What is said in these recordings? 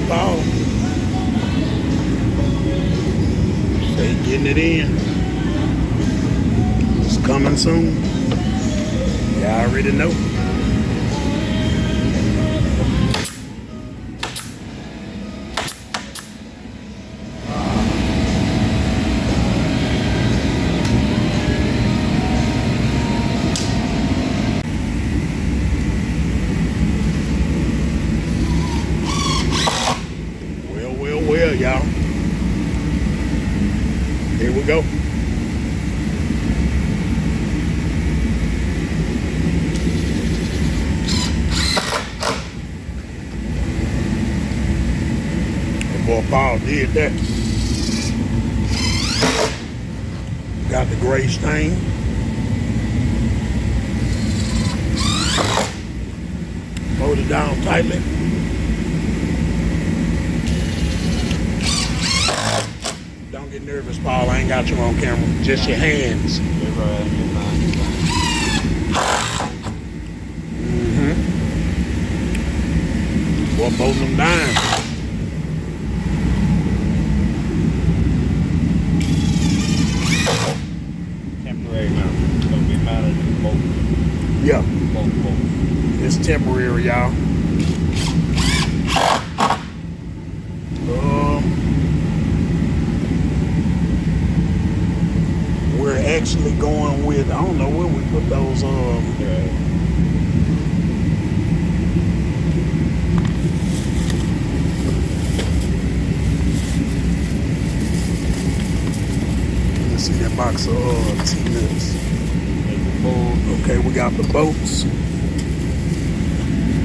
Paul. Say getting it in. It's coming soon. Y'all already know. Well, y'all. Here we go. Boy, Paul did that. Got the gray stain. Hold it down tightly. Don't get nervous, Paul. I ain't got you on camera. Just your hands. Boy, both them down. Yeah. It's temporary, y'all. We're actually going with, I don't know where we put those let's see that box of T-nuts. Okay, we got the bolts.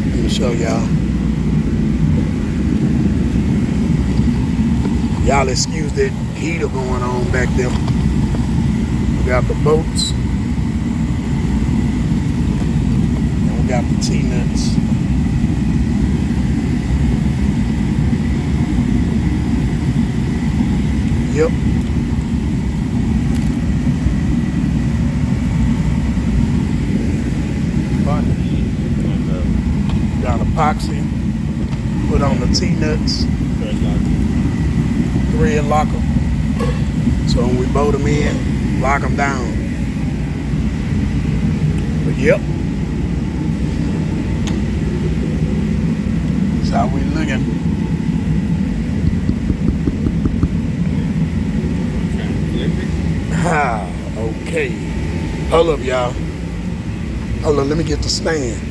Let me show y'all. Y'all excuse that heater going on back there. We got the bolts. And we got the T-nuts. Yep. Got epoxy, put on the T-nuts, thread locker. So when we bolt them in, lock them down. But yep, that's how we looking. Okay. Hold up, y'all. Hold on, let me get the stand.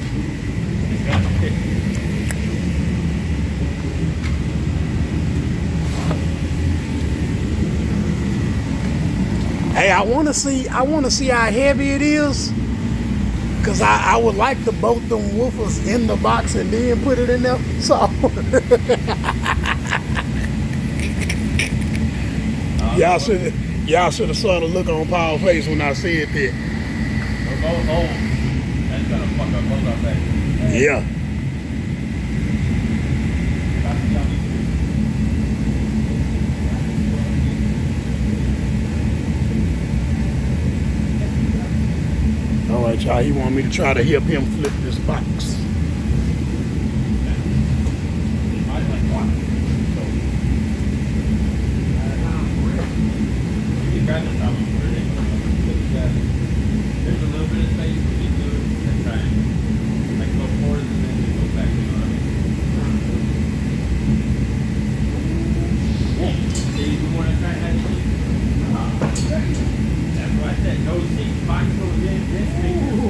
Hey, I want to see how heavy it is, cause I would like to bolt them woofers in the box and then put it in there. So y'all should have saw the look on Paul's face when I said that. That's gonna fuck up both our things. Yeah. All right, y'all. He want me to try to help him flip this box. There's a little bit of space for you to do it and try and make go forward and then you go back, you know what I mean? See, you want to try and have seats? That's what I said. No seats, box goes in, this thing goes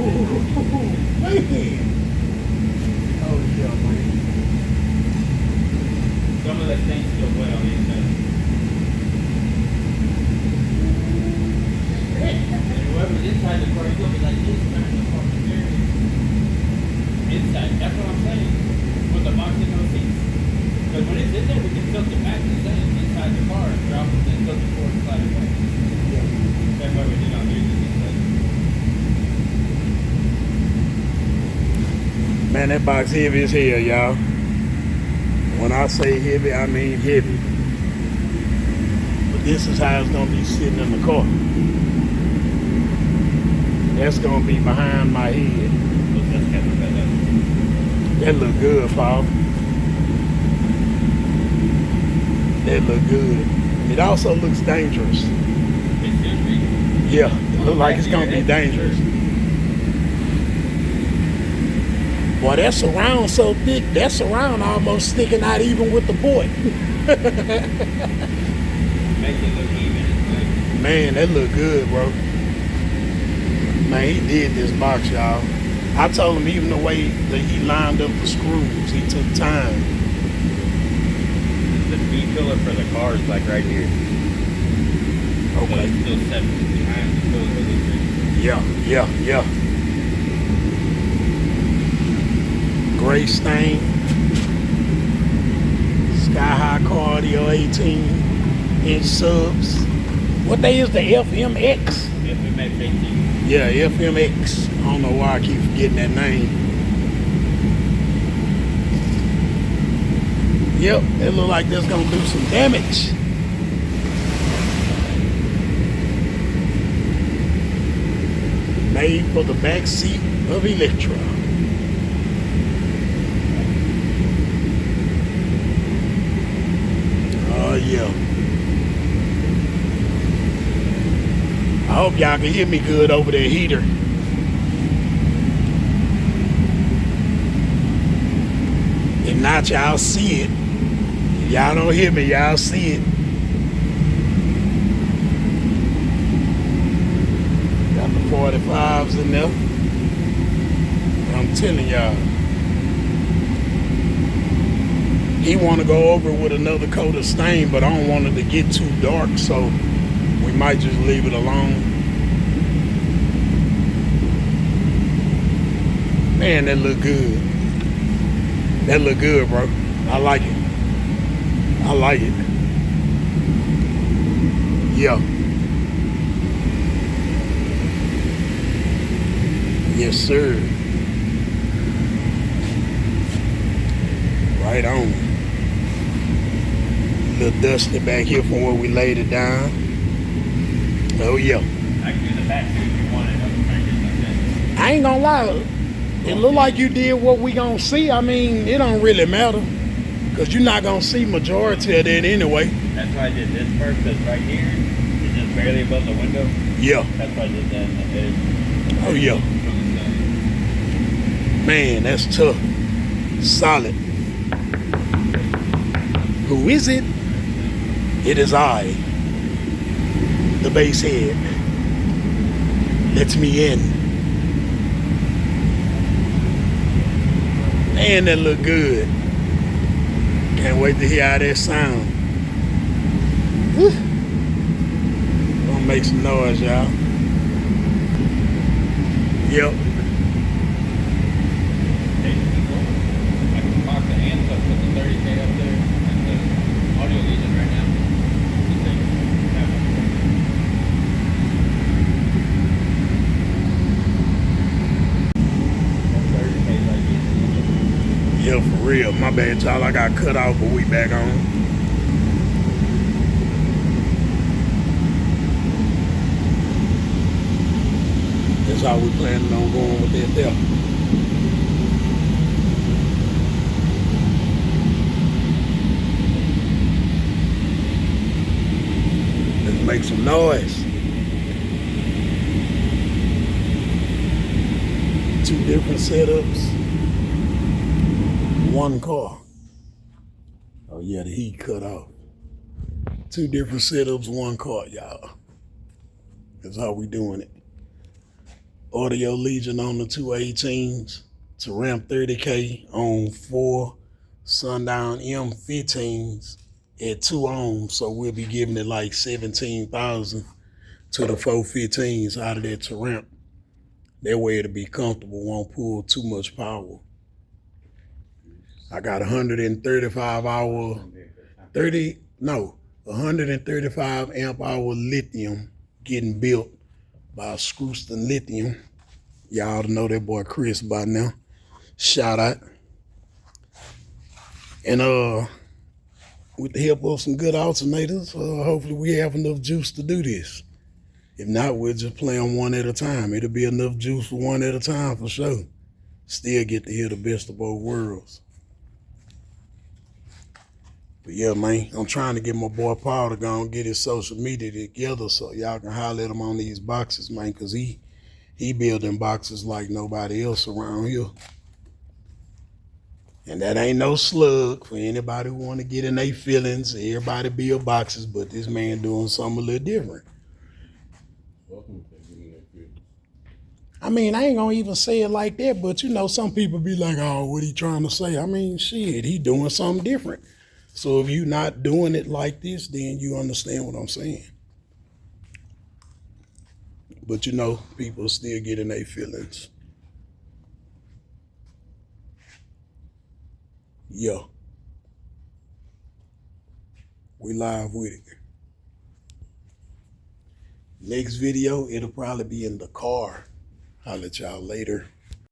in. Oh, yeah, man. Some of that thing's still wet on the inside. Whoever's inside the car, he's gonna be like this, man, the fucking chair. Inside, that's what I'm saying. With the box in those seats. Because when it's in there, we can tilt it back and say inside the car and drop it and tilt it forward and slide it back. Yeah. That's why we did not do this inside. Man, that box heavy as hell, y'all. When I say heavy, I mean heavy. But this is how it's gonna be sitting in the car. That's gonna be behind my head. That look good, Paul. That look good. It also looks dangerous. It should be. Yeah, it look like it's gonna be dangerous. Boy, that surround so thick, that surround almost sticking out even with the boy. Make it look even. Man, that look good, bro. Man, he did this box, y'all. I told him even the way that he lined up the screws, he took time. The B-pillar for the car is like right here. Okay. So it's still 7 behind the pillar of the tree. Yeah. Gray stain. Skyhigh cardio 18-inch subs. What they is the FMX? FMX 18. Yeah, FMX. I don't know why I keep forgetting that name. Yep, it look like that's gonna do some damage. Made for the back seat of Electra. Oh yeah. I hope y'all can hear me good over that heater. If not, y'all see it. If y'all don't hear me, y'all see it. Got the 45s in there. I'm telling y'all. He want to go over with another coat of stain, but I don't want it to get too dark, so we might just leave it alone. Man, that look good. That look good, bro. I like it. I like it. Yeah. Yes, sir. Right on. A little dusty back here from where we laid it down. Oh, yeah. I can do the back too if you want it. I ain't gonna lie. It look like you did what we gonna see. I mean, it don't really matter. Because you're not gonna see majority of that anyway. That's why I did this first, because right here is just barely above the window. Yeah. That's why I did that in the edge. Oh, yeah. Man, that's tough. Solid. Who is it? It is I, the bass head. Let me in. Man, that look good. Can't wait to hear how that sound. Whew. Gonna make some noise, y'all. Yep. I can mark the hands up with the 30K up there and the audio legion right now. Yeah, for real. My bad, y'all. I got cut off, but we back on. That's how we planning on going with that there. Let's make some noise. Two different setups. One car. Oh yeah, the heat cut off. Two different setups, one car, y'all. That's how we doing it. Audio Legion on the 218s to ramp 30K on 4 Sundown M15s at 2 ohms. So we'll be giving it like 17,000 to the 415s out of that to ramp. That way it'll be comfortable, won't pull too much power. I got 135 amp hour lithium getting built by Screwston Lithium. Y'all know that boy Chris by now. Shout out. And with the help of some good alternators, hopefully we have enough juice to do this. If not, we'll just play on one at a time. It'll be enough juice for one at a time for sure. Still get to hear the best of both worlds. But yeah, man, I'm trying to get my boy Paul to go and get his social media together so y'all can holler at him on these boxes, man, because he building boxes like nobody else around here. And that ain't no slug for anybody who want to get in their feelings. Everybody build boxes, but this man doing something a little different. I mean, I ain't gonna even say it like that, but you know, some people be like, oh, what he trying to say? I mean, shit, he doing something different. So if you not doing it like this, then you understand what I'm saying. But you know, people still get in their feelings. Yeah. We live with it. Next video, it'll probably be in the car. I'll let y'all later.